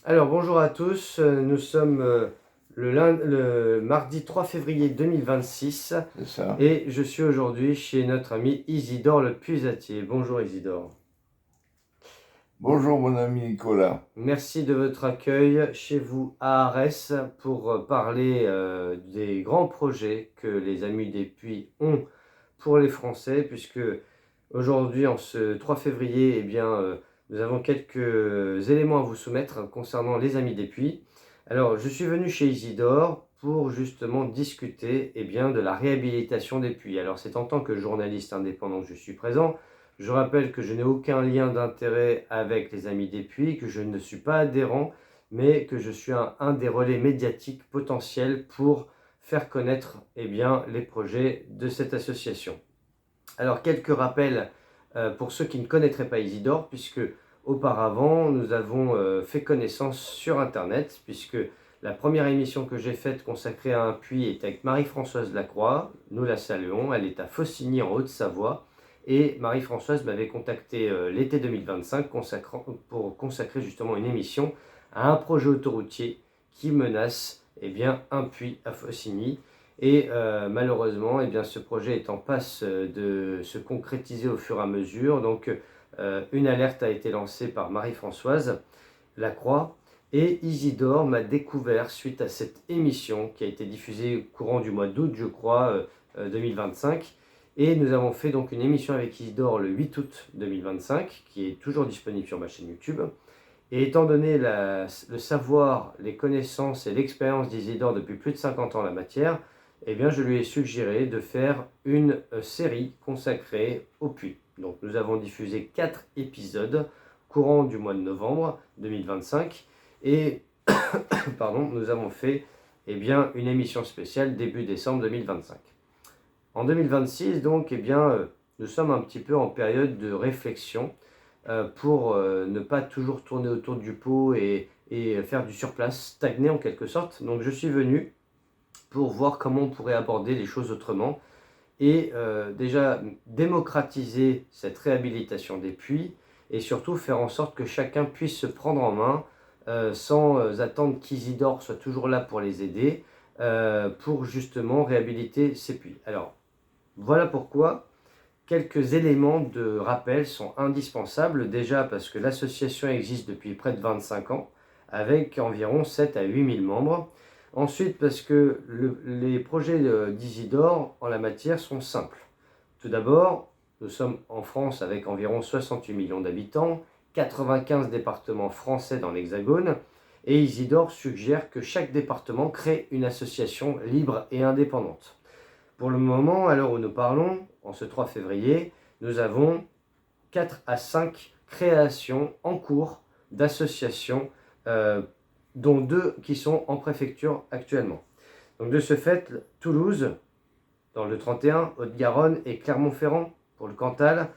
Alors bonjour à tous, nous sommes le mardi 3 février 2026 C'est ça. et je suis aujourd'hui chez notre ami Isidore Le Pusatier. Bonjour Isidore. Bonjour mon ami Nicolas. Merci de votre accueil chez vous à Arès pour parler des grands projets que les Amis des Puits ont pour les Français, puisque aujourd'hui, en ce 3 février, nous avons quelques éléments à vous soumettre concernant les Amis des Puits. Alors, je suis venu chez Isidore pour justement discuter de la réhabilitation des puits. Alors, c'est en tant que journaliste indépendant que je suis présent. Je rappelle que je n'ai aucun lien d'intérêt avec les Amis des Puits, que je ne suis pas adhérent, mais que je suis un des relais médiatiques potentiels pour faire connaître les projets de cette association. Alors, quelques rappels pour ceux qui ne connaîtraient pas Isidore, puisque auparavant, nous avons fait connaissance sur Internet, puisque la première émission que j'ai faite consacrée à un puits est avec Marie-Françoise Lacroix. Nous la saluons, elle est à Faucigny en Haute-Savoie. Et Marie-Françoise m'avait contacté l'été 2025 pour consacrer justement une émission à un projet autoroutier qui menace un puits à Faucigny. Et malheureusement, ce projet est en passe de se concrétiser au fur et à mesure. Donc, une alerte a été lancée par Marie-Françoise Lacroix. Et Isidore m'a découvert suite à cette émission qui a été diffusée au courant du mois d'août, je crois, 2025. Et nous avons fait donc une émission avec Isidore le 8 août 2025, qui est toujours disponible sur ma chaîne YouTube. Et étant donné le savoir, les connaissances et l'expérience d'Isidore depuis plus de 50 ans en la matière, je lui ai suggéré de faire une série consacrée au puits. Donc nous avons diffusé 4 épisodes courant du mois de novembre 2025 et nous avons fait une émission spéciale début décembre 2025. En 2026, donc, nous sommes un petit peu en période de réflexion pour ne pas toujours tourner autour du pot et faire du surplace, stagner en quelque sorte. Donc je suis venu pour voir comment on pourrait aborder les choses autrement et déjà démocratiser cette réhabilitation des puits et surtout faire en sorte que chacun puisse se prendre en main sans attendre qu'Isidore soit toujours là pour les aider pour justement réhabiliter ces puits. Alors voilà pourquoi quelques éléments de rappel sont indispensables, déjà parce que l'association existe depuis près de 25 ans, avec environ 7 à 8 000 membres. Ensuite, parce que les projets d'Isidore en la matière sont simples. Tout d'abord, nous sommes en France avec environ 68 millions d'habitants, 95 départements français dans l'Hexagone, et Isidore suggère que chaque département crée une association libre et indépendante. Pour le moment, à l'heure où nous parlons, en ce 3 février, nous avons 4 à 5 créations en cours d'associations, dont 2 qui sont en préfecture actuellement. Donc de ce fait, Toulouse, dans le 31, Haute-Garonne et Clermont-Ferrand, pour le Cantal,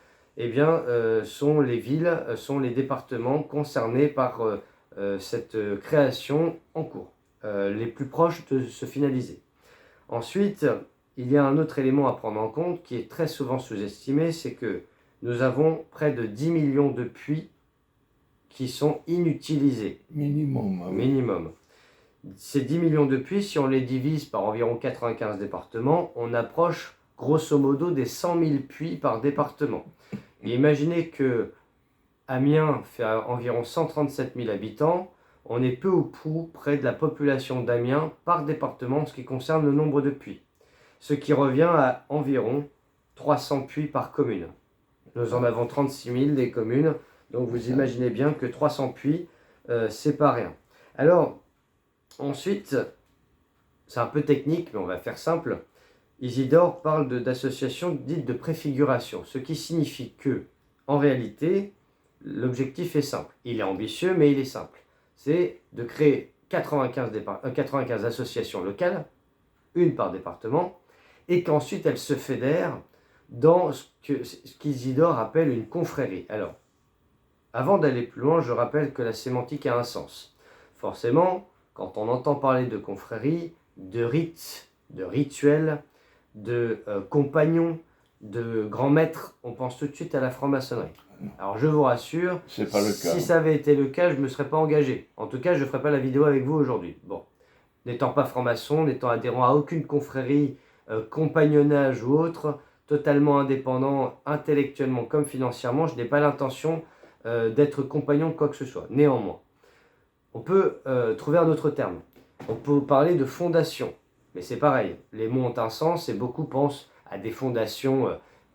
sont les villes, sont les départements concernés par cette création en cours, les plus proches de se finaliser. Ensuite, il y a un autre élément à prendre en compte qui est très souvent sous-estimé, c'est que nous avons près de 10 millions de puits qui sont inutilisés. Minimum. Minimum. Ces 10 millions de puits, si on les divise par environ 95 départements, on approche grosso modo des 100 000 puits par département. Et imaginez que Amiens fait environ 137 000 habitants, on est peu ou prou près de la population d'Amiens par département en ce qui concerne le nombre de puits. Ce qui revient à environ 300 puits par commune. Nous en avons 36 000 des communes, donc vous imaginez bien que 300 puits, c'est pas rien. Alors, ensuite, c'est un peu technique, mais on va faire simple. Isidore parle d'associations dites de préfiguration, ce qui signifie que, en réalité, l'objectif est simple. Il est ambitieux, mais il est simple. C'est de créer 95 associations locales, une par département, et qu'ensuite elles se fédèrent dans ce qu'Isidore appelle une confrérie. Alors, avant d'aller plus loin, je rappelle que la sémantique a un sens. Forcément, quand on entend parler de confrérie, de rites, de rituels, de compagnons, de grands maîtres, on pense tout de suite à la franc-maçonnerie. Alors je vous rassure, C'est pas le cas. si ça avait été le cas, je ne me serais pas engagé. En tout cas, je ne ferais pas la vidéo avec vous aujourd'hui. Bon, n'étant pas franc-maçon, n'étant adhérent à aucune confrérie, compagnonnage ou autre, totalement indépendant, intellectuellement comme financièrement, je n'ai pas l'intention d'être compagnon de quoi que ce soit. Néanmoins, on peut trouver un autre terme. On peut parler de fondation, mais c'est pareil. Les mots ont un sens et beaucoup pensent à des fondations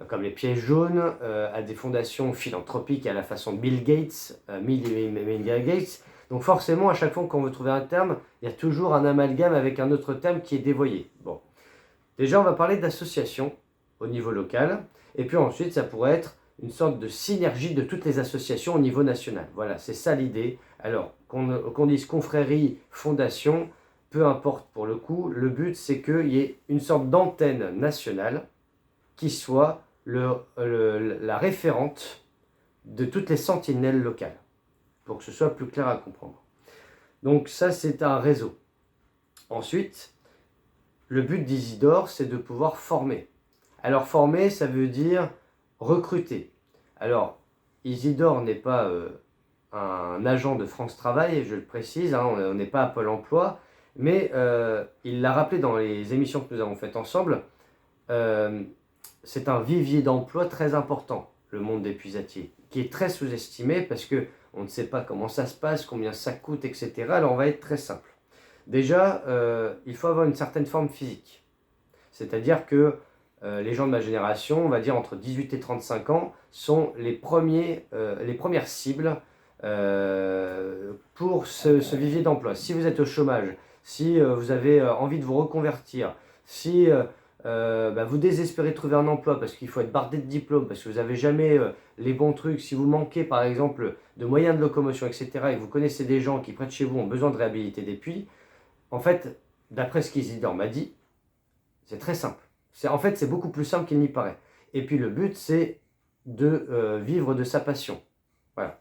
comme les Pièges jaunes, à des fondations philanthropiques à la façon de Bill Gates, Melinda Gates. Donc forcément, à chaque fois qu'on veut trouver un terme, il y a toujours un amalgame avec un autre terme qui est dévoyé. Bon, déjà, on va parler d'associations au niveau local, et puis ensuite, ça pourrait être une sorte de synergie de toutes les associations au niveau national. Voilà, c'est ça l'idée. Alors, qu'on dise confrérie, fondation, peu importe pour le coup, le but c'est qu'il y ait une sorte d'antenne nationale qui soit la référente de toutes les sentinelles locales, pour que ce soit plus clair à comprendre. Donc ça, c'est un réseau. Ensuite, le but d'Isidore, c'est de pouvoir former. Alors former, ça veut dire recruter. Alors, Isidore n'est pas un agent de France Travail, je le précise, hein, on n'est pas à Pôle emploi, mais il l'a rappelé dans les émissions que nous avons faites ensemble, c'est un vivier d'emploi très important, le monde des puisatiers, qui est très sous-estimé parce qu'on ne sait pas comment ça se passe, combien ça coûte, etc. Alors on va être très simple. Déjà, il faut avoir une certaine forme physique. C'est-à-dire que les gens de ma génération, on va dire entre 18 et 35 ans, sont les premières cibles pour ce vivier d'emploi. Si vous êtes au chômage, si vous avez envie de vous reconvertir, si vous désespérez de trouver un emploi parce qu'il faut être bardé de diplômes, parce que vous n'avez jamais les bons trucs, si vous manquez par exemple de moyens de locomotion, etc., et que vous connaissez des gens qui près de chez vous ont besoin de réhabiliter des puits, en fait, d'après ce qu'Isidore m'a dit, c'est très simple. En fait, c'est beaucoup plus simple qu'il n'y paraît. Et puis le but, c'est de vivre de sa passion. Voilà.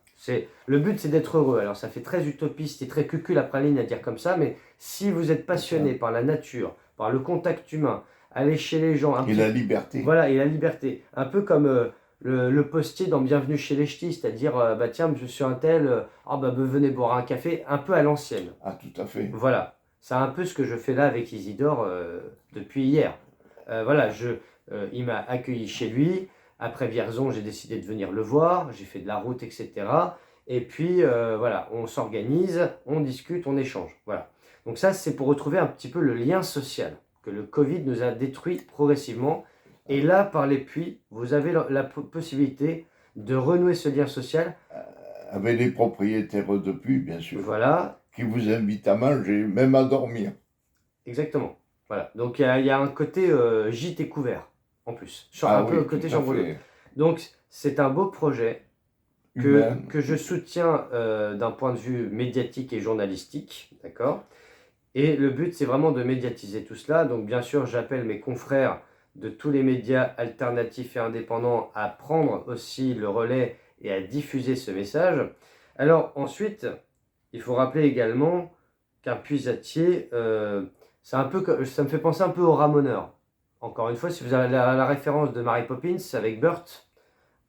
Le but, c'est d'être heureux. Alors ça fait très utopiste et très cucul après ligne à dire comme ça, mais si vous êtes passionné par la nature, par le contact humain, aller chez les gens... La liberté. Voilà, et la liberté. Un peu comme le postier dans Bienvenue chez les Ch'tis, c'est-à-dire, tiens, je suis un tel, venez boire un café, un peu à l'ancienne. Ah, tout à fait. Voilà. C'est un peu ce que je fais là avec Isidore depuis hier. Il m'a accueilli chez lui. Après Vierzon, j'ai décidé de venir le voir. J'ai fait de la route, etc. Et puis, on s'organise, on discute, on échange. Voilà. Donc ça, c'est pour retrouver un petit peu le lien social que le Covid nous a détruit progressivement. Et là, par les puits, vous avez la possibilité de renouer ce lien social. Avec les propriétaires de puits, bien sûr. Voilà. Qui vous invitent à manger, même à dormir. Exactement. Voilà. Donc il y a un côté gîte et couvert, en plus. Un peu côté chambre d'hôte. Donc c'est un beau projet que je soutiens d'un point de vue médiatique et journalistique. D'accord ? Et le but, c'est vraiment de médiatiser tout cela. Donc bien sûr, j'appelle mes confrères de tous les médias alternatifs et indépendants à prendre aussi le relais et à diffuser ce message. Alors ensuite, il faut rappeler également qu'un puisatier, ça me fait penser un peu aux ramoneurs. Encore une fois, si vous avez la référence de Mary Poppins avec Burt,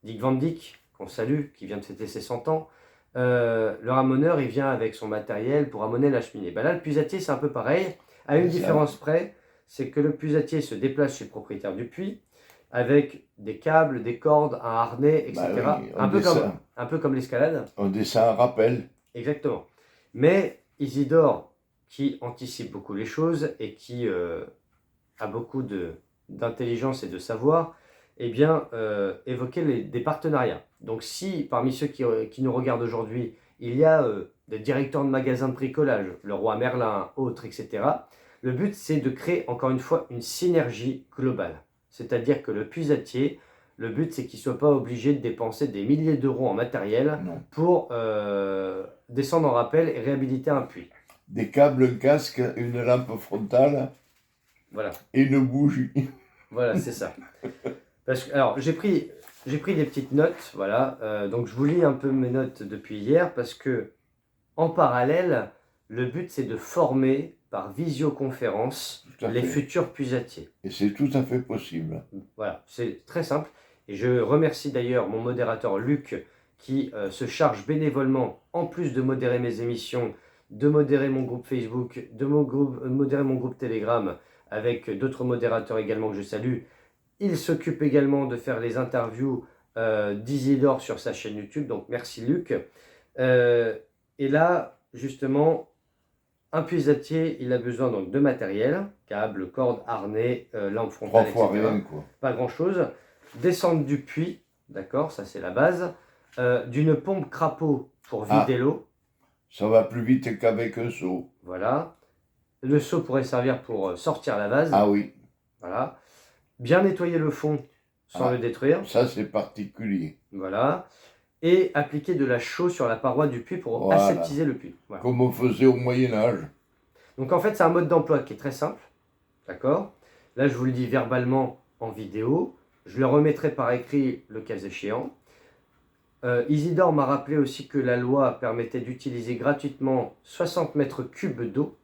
Dick Van Dyke, qu'on salue, qui vient de fêter ses 100 ans, le ramoneur, il vient avec son matériel pour ramoner la cheminée. Là, le puisatier, c'est un peu pareil, à une différence près, c'est que le puisatier se déplace chez le propriétaire du puits, avec des câbles, des cordes, un harnais, etc. Un peu comme l'escalade. On descend un rappel. Exactement. Mais Isidore, qui anticipe beaucoup les choses et qui a beaucoup d'intelligence et de savoir, évoquait des partenariats. Donc si parmi ceux qui nous regardent aujourd'hui, il y a des directeurs de magasins de bricolage, le roi Merlin, autres, etc., le but c'est de créer encore une fois une synergie globale. C'est-à-dire que le puisatier, le but c'est qu'il ne soit pas obligé de dépenser des milliers d'euros en matériel pour descendre en rappel et réhabiliter un puits. Des câbles, un casque, une lampe frontale, voilà. Et une bougie. Voilà, c'est ça. Alors, j'ai pris des petites notes, voilà. Donc, je vous lis un peu mes notes depuis hier parce que, en parallèle, Le but, c'est de former par visioconférence Tout à les fait. futurs puisatiers. Et c'est tout à fait possible. Voilà, c'est très simple. Et je remercie d'ailleurs mon modérateur Luc qui se charge bénévolement, en plus de modérer mes émissions, de modérer mon groupe Facebook, de modérer mon groupe Telegram avec d'autres modérateurs également que je salue. Il s'occupe également de faire les interviews d'Isidore sur sa chaîne YouTube, donc merci Luc. Et là, justement, un puisatier, il a besoin donc de matériel, câbles, cordes, harnais, lampe frontale, 3 fois etc. rien, quoi. Pas grand-chose. Descendre du puits, d'accord, ça c'est la base. D'une pompe crapaud pour vider l'eau, Ça va plus vite qu'avec un seau. voilà. Le seau pourrait servir pour sortir la vase, Ah oui, voilà. Bien nettoyer le fond sans le détruire, ça c'est particulier. voilà. Et appliquer de la chaux sur la paroi du puits pour Voilà. aseptiser le puits. Voilà. Comme on faisait au Moyen-Âge. Donc en fait, c'est un mode d'emploi qui est très simple, d'accord? Là, je vous le dis verbalement en vidéo. Je le remettrai par écrit le cas échéant. Isidore m'a rappelé aussi que la loi permettait d'utiliser gratuitement 60 mètres cubes d'eau.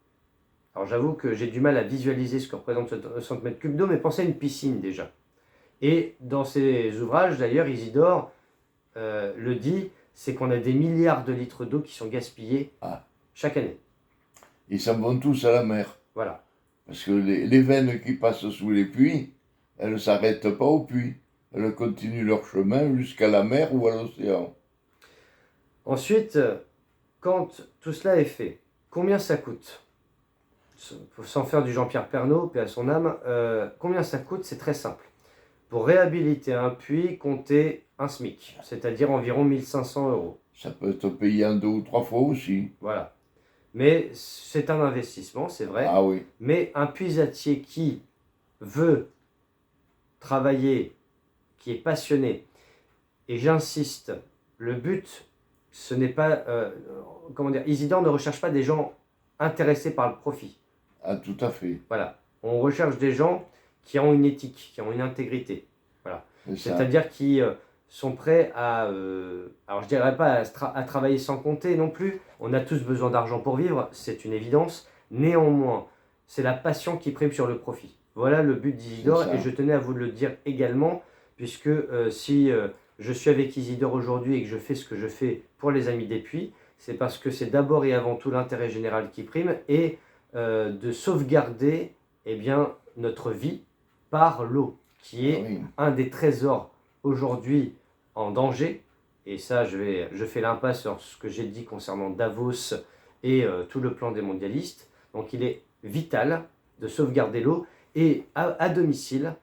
Alors j'avoue que j'ai du mal à visualiser ce que représente 60 mètres cubes d'eau, mais pensez à une piscine déjà. Et dans ses ouvrages, d'ailleurs, Isidore le dit, c'est qu'on a des milliards de litres d'eau qui sont gaspillés chaque année. Ils s'en vont tous à la mer. Voilà. Parce que les veines qui passent sous les puits, elles ne s'arrêtent pas au puits. Elles continuent leur chemin jusqu'à la mer ou à l'océan. Ensuite, quand tout cela est fait, combien ça coûte? Sans faire du Jean-Pierre Pernaut, paix à son âme, combien ça coûte? C'est très simple. Pour réhabiliter un puits, comptez un SMIC, c'est-à-dire environ 1500 euros. Ça peut être payé en 2 ou 3 fois aussi. Voilà. Mais c'est un investissement, c'est vrai. Ah oui. Mais un puisatier qui veut travailler, qui est passionné, et j'insiste, le but, ce n'est pas, comment dire, Isidore ne recherche pas des gens intéressés par le profit. Ah, tout à fait. Voilà. On recherche des gens qui ont une éthique, qui ont une intégrité. Voilà. C'est-à-dire qui sont prêts à, alors je dirais pas à travailler sans compter non plus. On a tous besoin d'argent pour vivre, c'est une évidence. Néanmoins, c'est la passion qui prime sur le profit. Voilà le but d'Isidore et je tenais à vous le dire également, puisque si je suis avec Isidore aujourd'hui et que je fais ce que je fais pour les Amis des Puits, c'est parce que c'est d'abord et avant tout l'intérêt général qui prime et de sauvegarder bien, notre vie par l'eau, qui est un des trésors aujourd'hui en danger. Et ça, je fais l'impasse sur ce que j'ai dit concernant Davos et tout le plan des mondialistes. Donc il est vital de sauvegarder l'eau et à domicile,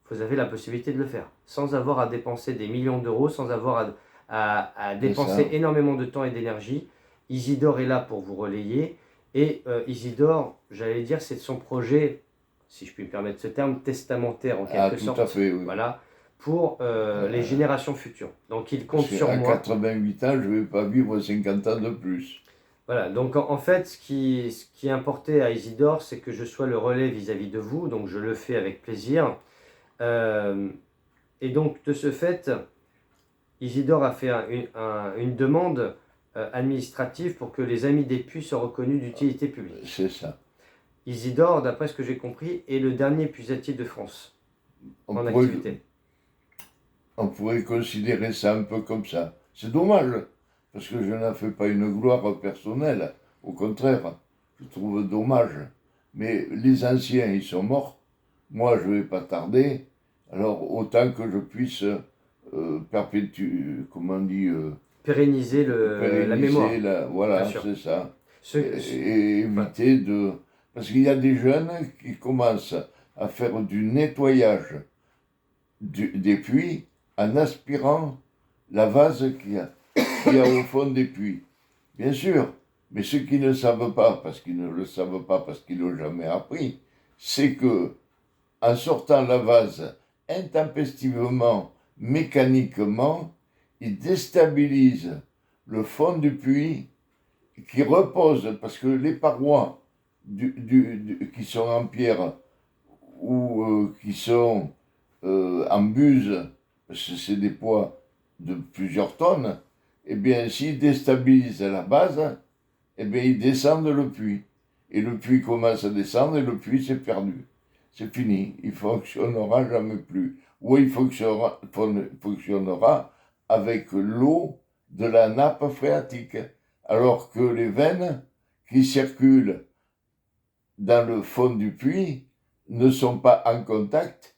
vous avez la possibilité de le faire sans avoir à dépenser des millions d'euros, sans avoir à dépenser énormément de temps et d'énergie. Isidore est là pour vous relayer. Et Isidore, j'allais dire, c'est son projet, si je puis me permettre ce terme, testamentaire en quelque sorte. Tout à fait, oui. Voilà, pour les générations futures. Donc il compte sur moi. À 88 ans, je ne vais pas vivre 50 ans de plus. Voilà, donc en fait, ce qui importait à Isidore, c'est que je sois le relais vis-à-vis de vous, donc je le fais avec plaisir. Et donc, de ce fait, Isidore a fait une demande administrative pour que les Amis des Puits soient reconnus d'utilité publique. C'est ça. Isidore, d'après ce que j'ai compris, est le dernier puisatier de France en activité. On pourrait considérer ça un peu comme ça. C'est dommage, parce que je n'en fais pas une gloire personnelle. Au contraire, je trouve dommage. Mais les anciens, ils sont morts. Moi, je ne vais pas tarder. Alors, autant que je puisse pérenniser la mémoire. Voilà, c'est ça. Et éviter de... Parce qu'il y a des jeunes qui commencent à faire du nettoyage des puits en aspirant la vase qu'il y a au fond des puits. Bien sûr, mais ceux qui ne savent pas, parce qu'ils ne le savent pas, parce qu'ils ne l'ont jamais appris, c'est que en sortant la vase intempestivement, mécaniquement, ils déstabilisent le fond du puits qui repose, parce que les parois qui sont en pierre ou qui sont en buse, parce que c'est des poids de plusieurs tonnes, eh bien, s'ils déstabilisent la base, eh bien, ils descendent le puits. Et le puits commence à descendre et le puits, c'est perdu. C'est fini. Il fonctionnera jamais plus. Ou il fonctionnera avec l'eau de la nappe phréatique. Alors que les veines qui circulent dans le fond du puits ne sont pas en contact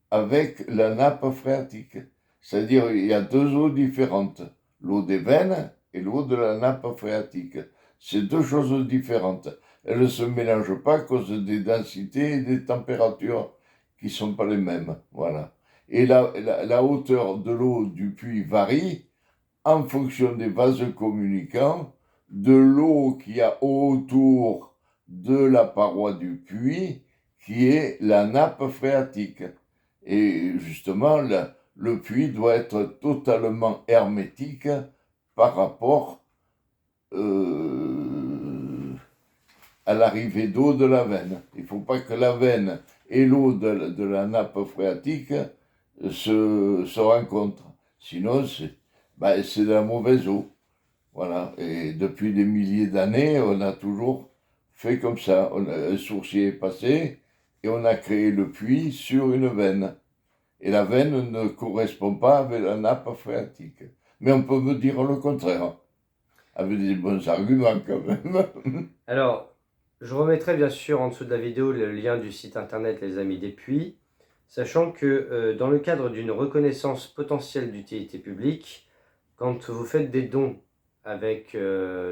avec la nappe phréatique. C'est-à-dire il y a deux eaux différentes, l'eau des veines et l'eau de la nappe phréatique. C'est deux choses différentes. Elles ne se mélangent pas à cause des densités et des températures qui ne sont pas les mêmes. Voilà. Et la hauteur de l'eau du puits varie en fonction des vases communicants, de l'eau qu'il y a autour de la paroi du puits, qui est la nappe phréatique. Et justement, le puits doit être totalement hermétique par rapport à l'arrivée d'eau de la veine. Il ne faut pas que la veine et l'eau de la nappe phréatique se rencontrent. Sinon, c'est de la mauvaise eau. Voilà. Et depuis des milliers d'années, on a toujours fait comme ça. Un sourcier est passé et on a créé le puits sur une veine. Et la veine ne correspond pas avec la nappe phréatique. Mais on peut me dire le contraire, avec des bons arguments quand même. Alors, je remettrai bien sûr en dessous de la vidéo le lien du site internet Les Amis des Puits, sachant que dans le cadre d'une reconnaissance potentielle d'utilité publique, quand vous faites des dons avec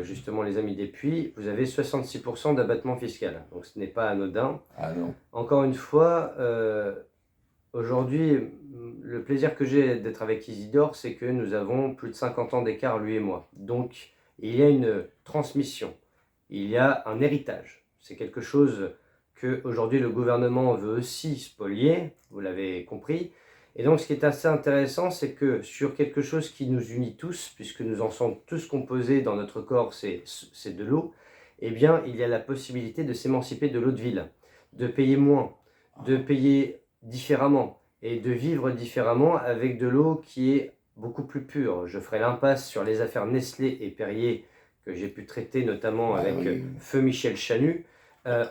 justement Les Amis des Puits, vous avez 66% d'abattement fiscal. Donc ce n'est pas anodin. Ah non. Encore une fois, aujourd'hui, le plaisir que j'ai d'être avec Isidore, c'est que nous avons plus de 50 ans d'écart, lui et moi. Donc il y a une transmission, il y a un héritage. C'est quelque chose que aujourd'hui le gouvernement veut aussi spolier, vous l'avez compris. Et donc ce qui est assez intéressant, c'est que sur quelque chose qui nous unit tous, puisque nous en sommes tous composés dans notre corps, c'est de l'eau, eh bien il y a la possibilité de s'émanciper de l'eau de ville, de payer moins, de payer différemment et de vivre différemment avec de l'eau qui est beaucoup plus pure. Je ferai l'impasse sur les affaires Nestlé et Perrier que j'ai pu traiter notamment avec Feu Michel Chanu,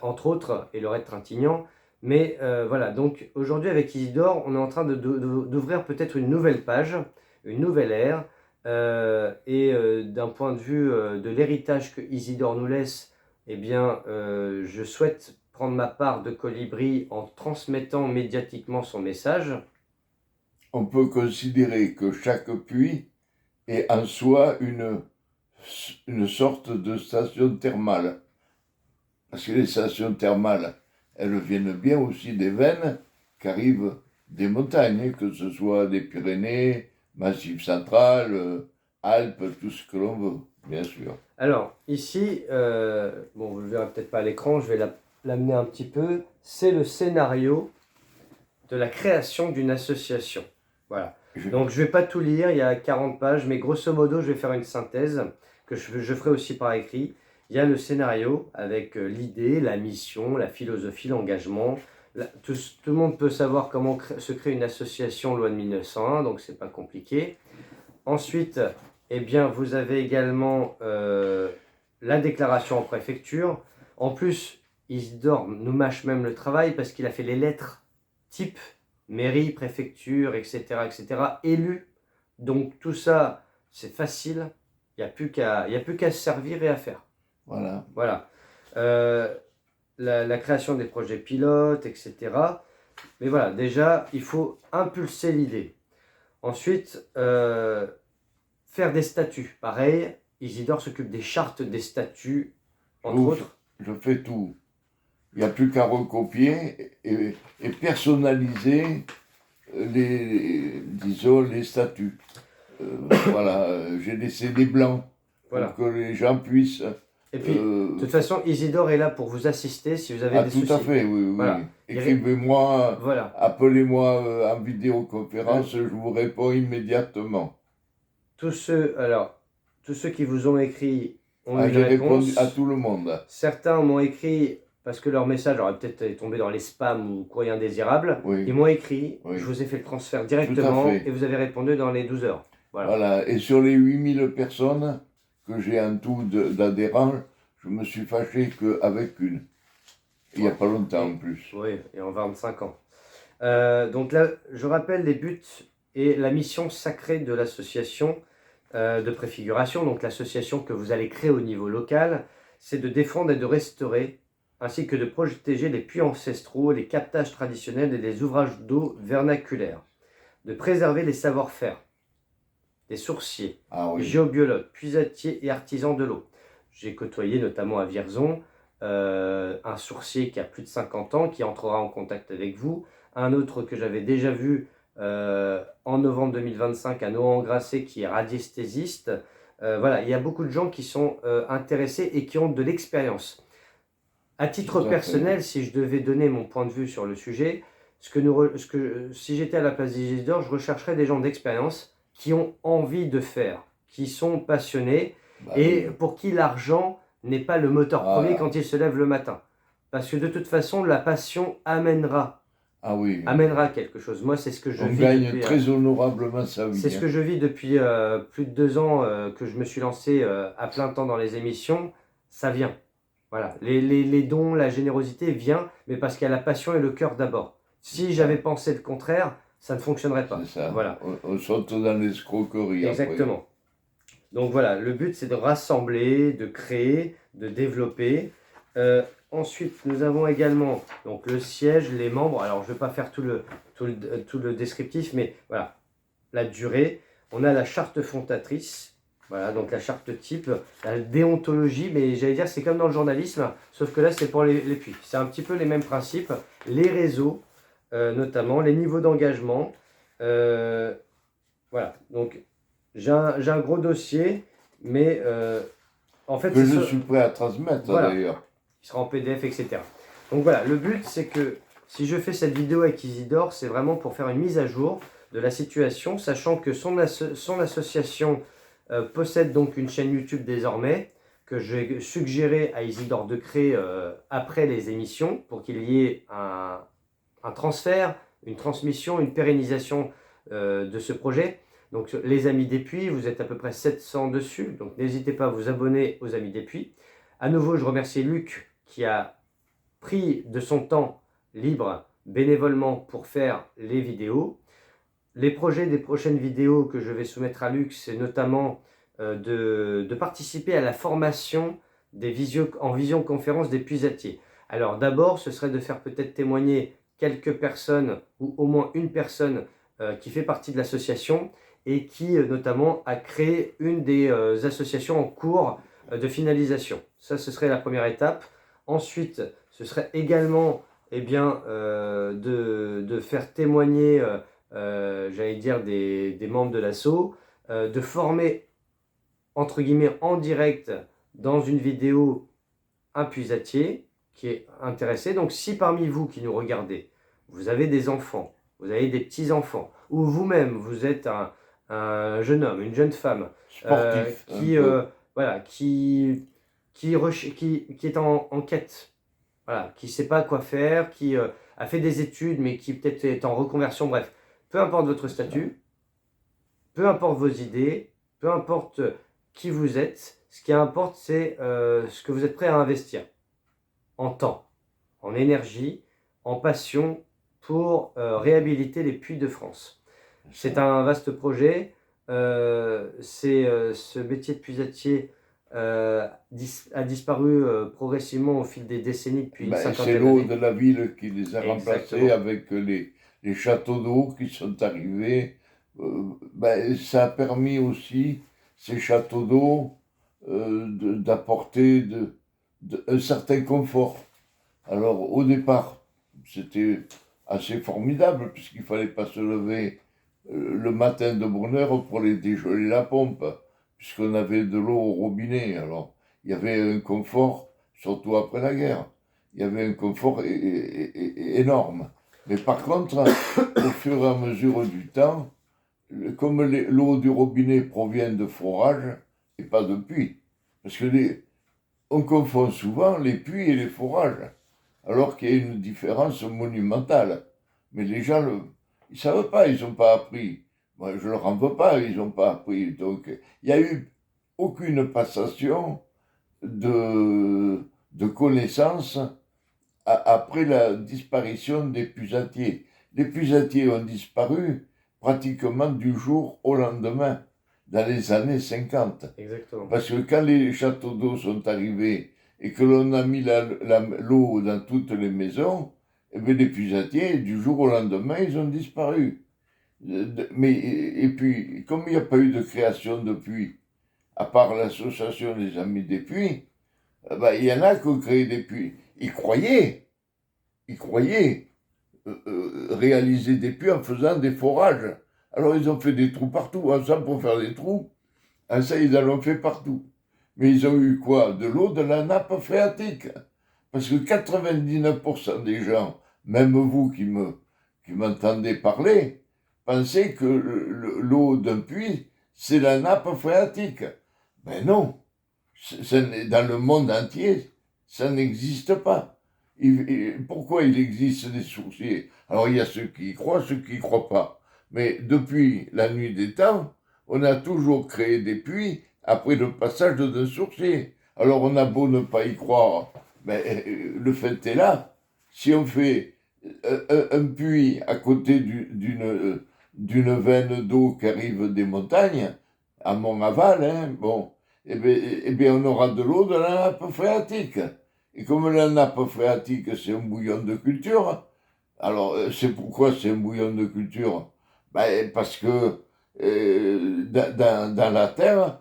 entre autres, et Laurette Trintignant. Mais voilà, donc aujourd'hui avec Isidore, on est en train d'ouvrir peut-être une nouvelle page, une nouvelle ère, et d'un point de vue de l'héritage que Isidore nous laisse, eh bien, je souhaite prendre ma part de colibri en transmettant médiatiquement son message. On peut considérer que chaque puits est en soi une sorte de station thermale. Parce que les stations thermales, elles viennent bien aussi des veines qui arrivent des montagnes, que ce soit des Pyrénées, Massif central, Alpes, tout ce que l'on veut, bien sûr. Alors, ici, bon, vous ne le verrez peut-être pas à l'écran, je vais l'amener un petit peu. C'est le scénario de la création d'une association. Voilà. Donc, je ne vais pas tout lire, il y a 40 pages, mais grosso modo, je vais faire une synthèse que je ferai aussi par écrit. Il y a le scénario avec l'idée, la mission, la philosophie, l'engagement. Tout le monde peut savoir comment se crée une association loi de 1901, donc c'est pas compliqué. Ensuite, eh bien, vous avez également la déclaration en préfecture. En plus, Isidore nous mâche même le travail parce qu'il a fait les lettres type mairie, préfecture, etc., etc., élus. Donc tout ça, c'est facile. Il n'y a plus qu'à se servir et à faire. Voilà. Voilà. La création des projets pilotes, etc. Mais voilà, déjà, il faut impulser l'idée. Ensuite, faire des statuts. Pareil, Isidore s'occupe des chartes des statuts, entre autres. Je fais tout. Il n'y a plus qu'à recopier et personnaliser les statuts. Voilà, j'ai laissé des blancs pour que les gens puissent... Et puis, de toute façon, Isidore est là pour vous assister si vous avez des soucis. Tout à fait, oui. Voilà. Écrivez-moi, voilà. Appelez-moi en vidéoconférence, je vous réponds immédiatement. Tous ceux qui vous ont écrit ont eu une réponse. Répondu à tout le monde. Certains m'ont écrit parce que leur message aurait peut-être tombé dans les spams ou courrier indésirable. Oui. Ils m'ont écrit, je vous ai fait le transfert directement et vous avez répondu dans les 12 heures. Voilà. Et sur les 8000 personnes que j'ai en tout d'adhérents, je me suis fâché qu'avec une. Il n'y a pas longtemps en plus. Oui, et en 25 ans. Donc là, je rappelle les buts et la mission sacrée de l'association de préfiguration, donc l'association que vous allez créer au niveau local, c'est de défendre et de restaurer, ainsi que de protéger les puits ancestraux, les captages traditionnels et les ouvrages d'eau vernaculaires, de préserver les savoir-faire des sourciers, géobiologues, puisatiers et artisans de l'eau. J'ai côtoyé notamment à Vierzon un sourcier qui a plus de 50 ans, qui entrera en contact avec vous, un autre que j'avais déjà vu en novembre 2025 à Nohant-en-Grasset qui est radiesthésiste. Voilà, il y a beaucoup de gens qui sont intéressés et qui ont de l'expérience. À titre personnel, si je devais donner mon point de vue sur le sujet, si j'étais à la place d'Isidore, je rechercherais des gens d'expérience qui ont envie de faire, qui sont passionnés et pour qui l'argent n'est pas le moteur premier quand ils se lèvent le matin. Parce que de toute façon, la passion amènera quelque chose. Moi, c'est ce que je vis. On gagne très honorablement sa vie. C'est ce que je vis depuis plus de 2 ans que je me suis lancé à plein temps dans les émissions. Ça vient. Voilà. Les dons, la générosité vient, mais parce qu'il y a la passion et le cœur d'abord. Si j'avais pensé le contraire, ça ne fonctionnerait pas. C'est ça. Voilà. On saute dans l'escroquerie. Exactement. Après. Donc voilà, le but c'est de rassembler, de créer, de développer. Ensuite, nous avons également donc, le siège, les membres. Alors, je ne vais pas faire tout le descriptif, mais voilà, la durée. On a la charte fondatrice, voilà, donc la charte type, la déontologie, mais j'allais dire c'est comme dans le journalisme, sauf que là c'est pour les puits. C'est un petit peu les mêmes principes. Les réseaux, notamment, les niveaux d'engagement. Voilà, donc j'ai un gros dossier, mais en fait... Que je suis prêt à transmettre d'ailleurs. Qui sera en PDF, etc. Donc voilà, le but c'est que si je fais cette vidéo avec Isidore, c'est vraiment pour faire une mise à jour de la situation, sachant que son association possède donc une chaîne YouTube désormais, que je vais suggérer à Isidore de créer après les émissions, pour qu'il y ait un transfert, une transmission, une pérennisation de ce projet. Donc les Amis des Puits, vous êtes à peu près 700 dessus, donc n'hésitez pas à vous abonner aux Amis des Puits. À nouveau, je remercie Luc qui a pris de son temps libre bénévolement pour faire les vidéos. Les projets des prochaines vidéos que je vais soumettre à Luc, c'est notamment de participer à la formation en visioconférence des puisatiers. Alors d'abord, ce serait de faire peut-être témoigner quelques personnes ou au moins une personne qui fait partie de l'association et qui notamment a créé une des associations en cours de finalisation. Ça, ce serait la première étape. Ensuite, ce serait également de faire témoigner, j'allais dire, des membres de l'asso, de former, entre guillemets, en direct dans une vidéo un puisatier qui est intéressé. Donc, si parmi vous qui nous regardez, vous avez des enfants, vous avez des petits-enfants, ou vous-même, vous êtes un jeune homme, une jeune femme, sportif, qui est en quête, voilà, qui ne sait pas quoi faire, qui a fait des études, mais qui peut-être est en reconversion, bref. Peu importe votre statut, peu importe vos idées, peu importe qui vous êtes, ce qui importe, c'est ce que vous êtes prêt à investir en temps, en énergie, en passion pour réhabiliter les puits de France. C'est un vaste projet. Ce métier de puisatier a disparu progressivement au fil des décennies depuis une cinquantaine d'années. C'est l'eau de la ville qui les a remplacés avec les châteaux d'eau qui sont arrivés. Ça a permis aussi, ces châteaux d'eau, d'apporter un certain confort. Alors au départ, c'était assez formidable puisqu'il ne fallait pas se lever le matin de bonne heure pour aller dégeler la pompe, puisqu'on avait de l'eau au robinet. Alors, il y avait un confort, surtout après la guerre, il y avait un confort énorme. Mais par contre, au fur et à mesure du temps, comme l'eau du robinet provient de forages et pas de puits, parce que on confond souvent les puits et les forages, alors qu'il y a une différence monumentale. Mais les gens ils ne savent pas, ils n'ont pas appris. Moi, je ne leur en veux pas, ils n'ont pas appris. Donc, il n'y a eu aucune passation de connaissances après la disparition des pusatiers. Les pusatiers ont disparu pratiquement du jour au lendemain, dans les années 50. Exactement. Parce que quand les châteaux d'eau sont arrivés et que l'on a mis l'eau dans toutes les maisons, eh bien, les pusatiers, du jour au lendemain, ils ont disparu. Et puis, comme il n'y a pas eu de création de puits, à part l'association des Amis des Puits, il y en a qui ont créé des puits. Ils croyaient réaliser des puits en faisant des forages. Alors ils ont fait des trous partout. Ensemble, pour faire des trous, ça, ils en ont fait partout. Mais ils ont eu quoi? De l'eau de la nappe phréatique. Parce que 99% des gens, même vous qui m'entendez parler, pensaient que l'eau d'un puits, c'est la nappe phréatique. Ben non. Dans le monde entier, ça n'existe pas. Pourquoi il existe des sourciers? Alors il y a ceux qui y croient, ceux qui y croient pas. Mais depuis la nuit des temps, on a toujours créé des puits après le passage d'un sourcier. Alors on a beau ne pas y croire, mais le fait est là. Si on fait un puits à côté d'une veine d'eau qui arrive des montagnes, à Mont-Aval, hein, bon, eh bien, on aura de l'eau de la nappe phréatique. Et comme la nappe phréatique, c'est un bouillon de culture, alors c'est pourquoi c'est un bouillon de culture? Ben, parce que dans la terre,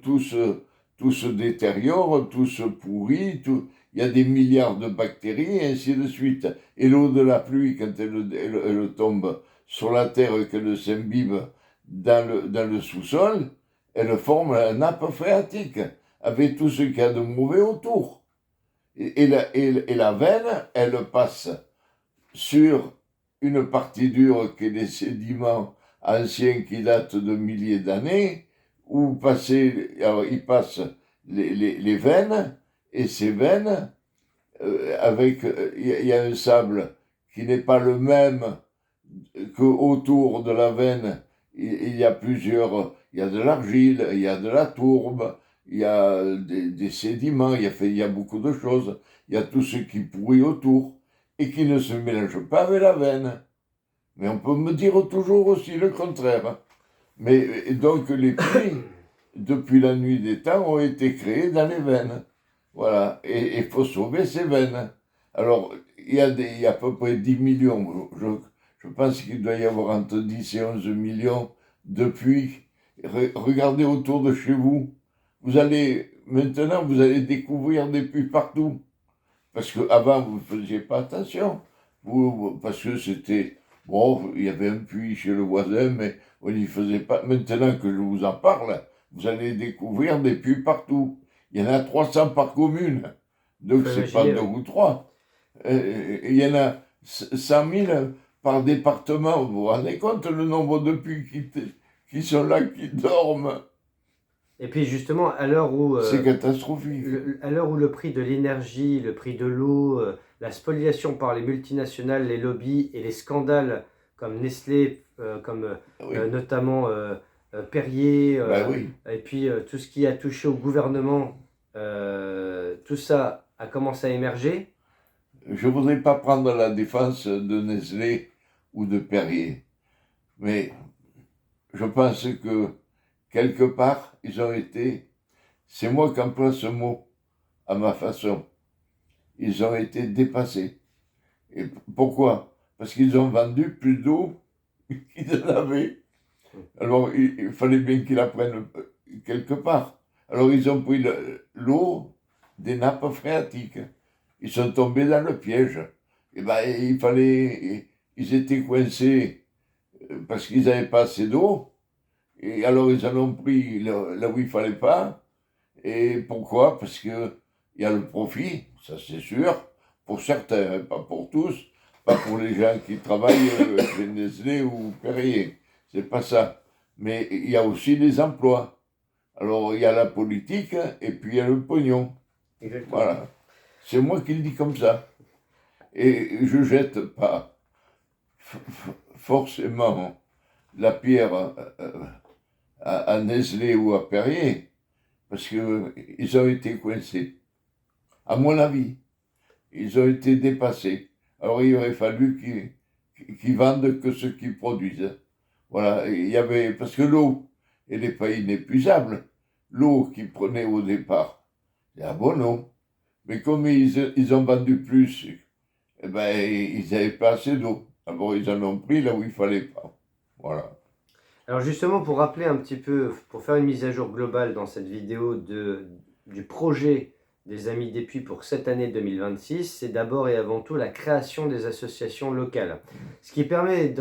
tout se détériore, tout se pourrit, il y a des milliards de bactéries, et ainsi de suite. Et l'eau de la pluie, quand elle tombe sur la terre et qu'elle s'imbibe dans le sous-sol, elle forme la nappe phréatique, avec tout ce qu'il y a de mauvais autour. Et la veine, elle passe sur une partie dure qui est des sédiments anciens qui datent de milliers d'années, où il passe les veines, et ces veines, il y a un sable qui n'est pas le même qu'autour de la veine, il y a il y a de l'argile, il y a de la tourbe, il y a des sédiments, il y a beaucoup de choses, il y a tout ce qui pourrit autour et qui ne se mélange pas avec la veine. Mais on peut me dire toujours aussi le contraire. Mais donc les puits, depuis la nuit des temps, ont été créés dans les veines. Voilà, et il faut sauver ces veines. Alors, il y a à peu près 10 millions, je pense qu'il doit y avoir entre 10 et 11 millions de puits. Regardez autour de chez vous. Maintenant, vous allez découvrir des puits partout. Parce qu'avant, vous ne faisiez pas attention. Parce que c'était, bon, il y avait un puits chez le voisin, mais on n'y faisait pas. Maintenant que je vous en parle, vous allez découvrir des puits partout. Il y en a 300 par commune. Donc, c'est pas deux ou trois. Il y en a 100 000 par département. Vous vous rendez compte le nombre de puits qui sont là, qui dorment? Et puis justement, à l'heure où, c'est catastrophique. À l'heure où le prix de l'énergie, le prix de l'eau, la spoliation par les multinationales, les lobbies et les scandales comme Nestlé, comme Oui. Notamment Perrier, Oui. et puis tout ce qui a touché au gouvernement, tout ça a commencé à émerger. Je ne voudrais pas prendre la défense de Nestlé ou de Perrier, mais je pense que quelque part, ils ont été, c'est moi qui emploie ce mot à ma façon, ils ont été dépassés. Et pourquoi? Parce qu'ils ont vendu plus d'eau qu'ils en avaient. Alors il fallait bien qu'ils la prennent quelque part. Alors ils ont pris l'eau des nappes phréatiques. Ils sont tombés dans le piège. Et ils étaient coincés parce qu'ils n'avaient pas assez d'eau. Et alors ils en ont pris là où il fallait pas. Et pourquoi? Parce que il y a le profit, ça c'est sûr, pour certains, hein, pas pour tous, pas pour les gens qui travaillent chez Nestlé ou Perrier. C'est pas ça. Mais il y a aussi les emplois. Alors il y a la politique et puis il y a le pognon. Exactement. Voilà. C'est moi qui le dis comme ça. Et je jette pas forcément la pierre à Nestlé ou à Perrier, parce qu'ils ont été coincés. À mon avis, ils ont été dépassés. Alors il aurait fallu qu'ils vendent que ce qu'ils produisent. Voilà, il y avait, parce que l'eau, elle n'est pas inépuisable. L'eau qu'ils prenaient au départ, ah bon non. Mais comme ils ont vendu plus, eh ben, ils n'avaient pas assez d'eau. Alors ils en ont pris là où il fallait pas. Voilà. Alors justement, pour rappeler un petit peu, pour faire une mise à jour globale dans cette vidéo du projet des Amis des Puits pour cette année 2026, c'est d'abord et avant tout la création des associations locales. Ce qui permet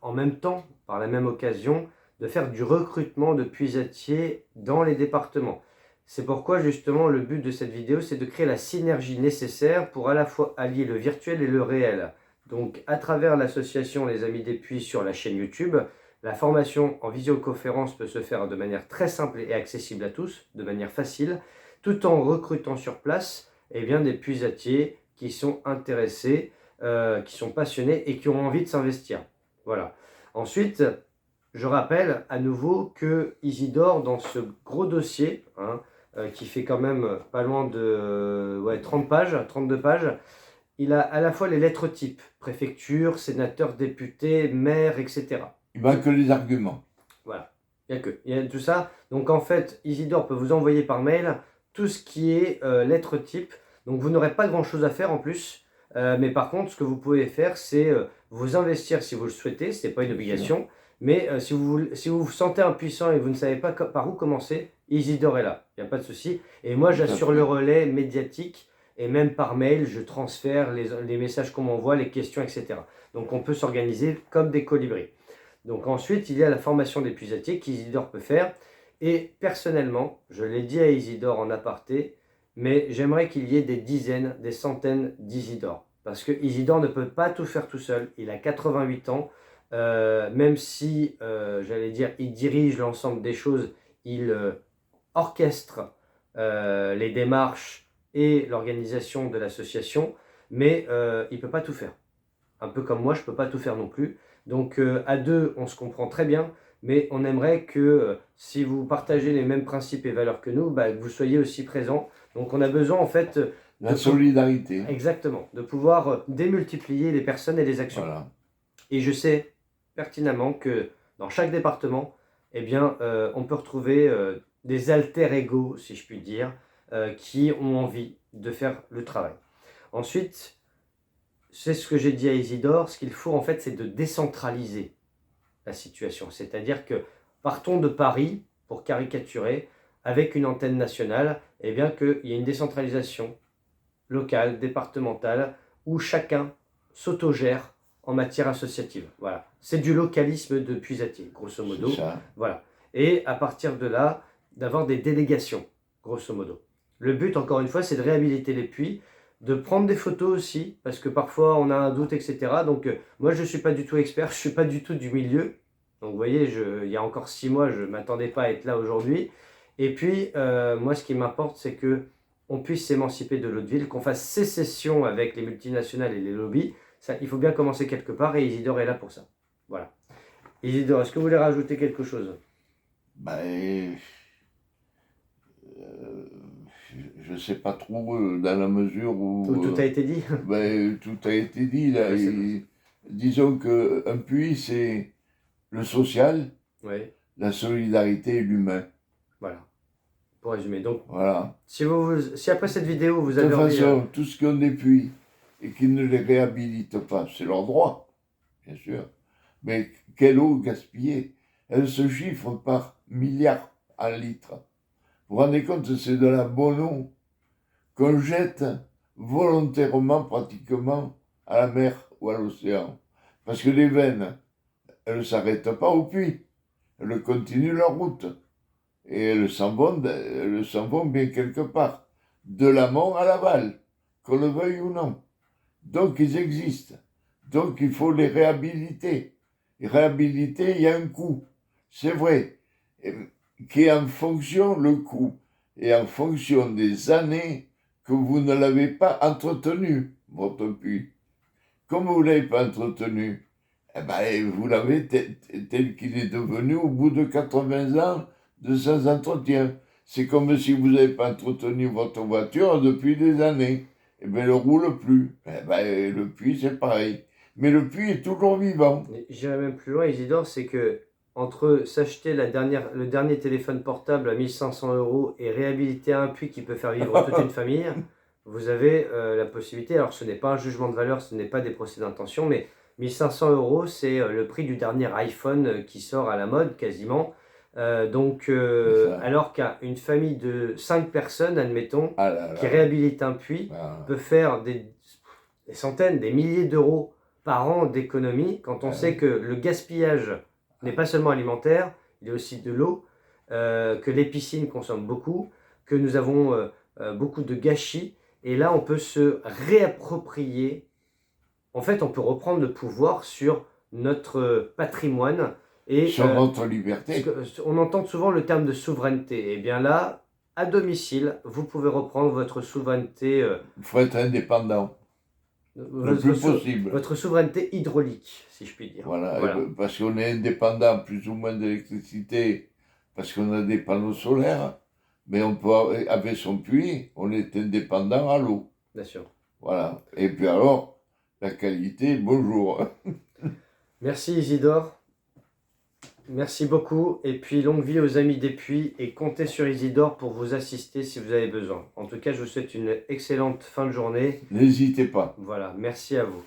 en même temps, par la même occasion, de faire du recrutement de puisatiers dans les départements. C'est pourquoi justement le but de cette vidéo, c'est de créer la synergie nécessaire pour à la fois allier le virtuel et le réel. Donc à travers l'association Les Amis des Puits sur la chaîne YouTube, la formation en visioconférence peut se faire de manière très simple et accessible à tous, de manière facile, tout en recrutant sur place des puisatiers qui sont intéressés, qui sont passionnés et qui ont envie de s'investir. Voilà. Ensuite, je rappelle à nouveau que Isidore, dans ce gros dossier, qui fait quand même pas loin de 30 pages, 32 pages, il a à la fois les lettres types, préfecture, sénateur, député, maire, etc. Il manque que les arguments. Voilà, il y a tout ça. Donc en fait, Isidore peut vous envoyer par mail tout ce qui est lettres type. Donc vous n'aurez pas grand-chose à faire en plus. Mais par contre, ce que vous pouvez faire, c'est vous investir si vous le souhaitez. Ce n'est pas une obligation. Mais si vous vous sentez impuissant et vous ne savez pas par où commencer, Isidore est là. Il n'y a pas de souci. Et moi, j'assure le relais médiatique. Et même par mail, je transfère les messages qu'on m'envoie, les questions, etc. Donc on peut s'organiser comme des colibris. Donc ensuite, il y a la formation des puisatiers qu'Isidore peut faire. Et personnellement, je l'ai dit à Isidore en aparté, mais j'aimerais qu'il y ait des dizaines, des centaines d'Isidore. Parce que Isidore ne peut pas tout faire tout seul. Il a 88 ans. Même si, j'allais dire, il dirige l'ensemble des choses, il orchestre les démarches et l'organisation de l'association, mais il ne peut pas tout faire. Un peu comme moi, je ne peux pas tout faire non plus. Donc à deux, on se comprend très bien, mais on aimerait que si vous partagez les mêmes principes et valeurs que nous, que vous soyez aussi présents. Donc on a besoin en fait... La solidarité. Exactement, de pouvoir démultiplier les personnes et les actions. Voilà. Et je sais pertinemment que dans chaque département, on peut retrouver des alter-ego, si je puis dire, qui ont envie de faire le travail. Ensuite, c'est ce que j'ai dit à Isidore, ce qu'il faut en fait, c'est de décentraliser la situation. C'est-à-dire que partons de Paris, pour caricaturer, avec une antenne nationale, qu'il y ait une décentralisation locale, départementale, où chacun s'autogère en matière associative. Voilà. C'est du localisme de puisatier, grosso modo. Voilà. Et à partir de là, d'avoir des délégations, grosso modo. Le but, encore une fois, c'est de réhabiliter les puits, de prendre des photos aussi, parce que parfois on a un doute, etc. Donc moi je ne suis pas du tout expert, je ne suis pas du tout du milieu. Donc vous voyez, il y a encore 6 mois, je ne m'attendais pas à être là aujourd'hui. Et puis moi ce qui m'importe, c'est qu'on puisse s'émanciper de l'autre ville, qu'on fasse sécession avec les multinationales et les lobbies. Ça, il faut bien commencer quelque part et Isidore est là pour ça. Voilà. Isidore, est-ce que vous voulez rajouter quelque chose ? Je ne sais pas trop, dans la mesure où... Tout a été dit. Tout a été dit, là. Disons qu'un puits, c'est le social, la solidarité et l'humain. Voilà, pour résumer. Donc, voilà. Si après cette vidéo, vous avez envie... De toute façon, tous ceux qui ont des puits et qui ne les réhabilitent pas, c'est leur droit, bien sûr. Mais quelle eau gaspillée! Elle se chiffre par milliards en litres. Vous vous rendez compte, c'est de la bonne eau qu'on jette volontairement, pratiquement, à la mer ou à l'océan. Parce que les veines, elles ne s'arrêtent pas au puits. Elles continuent leur route. Et elles s'en vont bien quelque part. De l'amont à l'aval, qu'on le veuille ou non. Donc ils existent. Donc il faut les réhabiliter. Et réhabiliter, il y a un coût. C'est vrai. Qui est en fonction, le coût, et en fonction des années que vous ne l'avez pas entretenu, votre puits. Comme vous ne l'avez pas entretenu, vous l'avez tel qu'il est devenu au bout de 80 ans de sans entretien. c'est comme si vous n'avez pas entretenu votre voiture depuis des années. Eh bien, elle ne roule plus. Eh ben, le puits, c'est pareil. Mais le puits est toujours vivant. J'irai même plus loin, Isidore, c'est que entre s'acheter le dernier téléphone portable à 1500 € et réhabiliter un puits qui peut faire vivre toute une famille, vous avez la possibilité, alors ce n'est pas un jugement de valeur, ce n'est pas des procès d'intention, mais 1500 €, c'est le prix du dernier iPhone qui sort à la mode quasiment. Alors qu'une famille de 5 personnes, admettons, qui réhabilite un puits, peut faire des centaines, des milliers d'euros par an d'économie, quand on sait que le gaspillage n'est pas seulement alimentaire, il y a aussi de l'eau, que les piscines consomment beaucoup, que nous avons beaucoup de gâchis, et là on peut se réapproprier, en fait on peut reprendre le pouvoir sur notre patrimoine, et sur notre liberté. On entend souvent le terme de souveraineté, et bien là, à domicile, vous pouvez reprendre votre souveraineté. Il faut être indépendant. Le plus possible. Votre souveraineté hydraulique, si je puis dire. Voilà. Parce qu'on est indépendant plus ou moins d'électricité, parce qu'on a des panneaux solaires, mais on peut, avec son puits, on est indépendant à l'eau. Bien sûr. Voilà. Et puis alors, la qualité, bonjour. Merci Isidore. Merci beaucoup, et puis longue vie aux amis des puits, et comptez sur Isidore pour vous assister si vous avez besoin. En tout cas, je vous souhaite une excellente fin de journée. N'hésitez pas. Voilà, merci à vous.